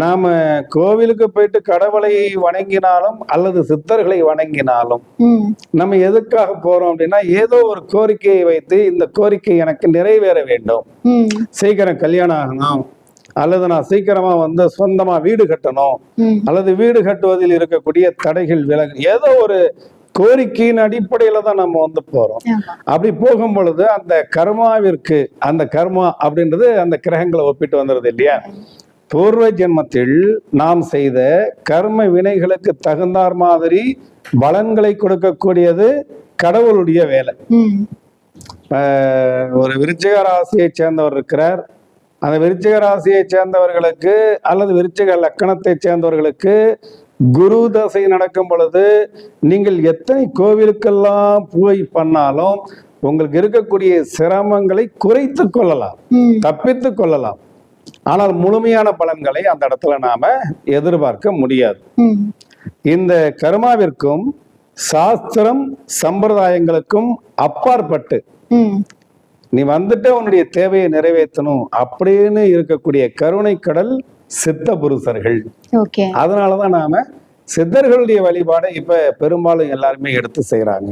நாம கோவிலுக்கு போயிட்டு கடவுளை வணங்கினாலும் அல்லது சித்தர்களை வணங்கினாலும் நம்ம எதுக்காக போறோம் அப்படின்னா, ஏதோ ஒரு கோரிக்கையை வைத்து இந்த கோரிக்கை எனக்கு நிறைவேற வேண்டும், சீக்கிரம் கல்யாணம் ஆகணும், அல்லது நான் சீக்கிரமா சொந்தமா வீடு கட்டணும், அல்லது வீடு கட்டுவதில் இருக்கக்கூடிய தடைகள் விலகு, ஏதோ ஒரு கோரிக்கையின் அடிப்படையில தான் நம்ம போறோம். அப்படி போகும் பொழுது அந்த கர்மாவிற்கு, அந்த கர்மா அப்படின்றது அந்த கிரகங்களை ஒப்பிட்டு வந்துடுது இல்லையா. பூர்வ ஜென்மத்தில் நாம் செய்த கர்ம வினைகளுக்கு தகுந்தார் மாதிரி பலன்களை கொடுக்கக்கூடியது கடவுளுடைய வேலை. ஒரு விருச்சிக ராசியை சேர்ந்தவர் இருக்கிறார். அந்த விருச்சிக ராசியை சேர்ந்தவர்களுக்கு அல்லது விருச்சிக லக்கணத்தை சேர்ந்தவர்களுக்கு குரு தசை நடக்கும் பொழுது நீங்கள் எத்தனை கோவிலுக்கெல்லாம் போய் பண்ணாலும் உங்களுக்கு இருக்கக்கூடிய சிரமங்களை குறைத்து கொள்ளலாம், தப்பித்து கொள்ளலாம். ஆனால் முழுமையான பலன்களை அந்த இடத்துல நாம எதிர்பார்க்க முடியாது. இந்த கர்மாவிற்கும் சாஸ்திரம் சம்பிரதாயங்களுக்கும் அப்பாற்பட்டு நீ உன்னுடைய தேவையை நிறைவேற்றணும் அப்படின்னு இருக்கக்கூடிய கருணை கடல் சித்த புருஷர்கள். அதனாலதான் நாம சித்தர்களுடைய வழிபாடை இப்ப பெரும்பாலும் எல்லாருமே எடுத்து செய்யறாங்க.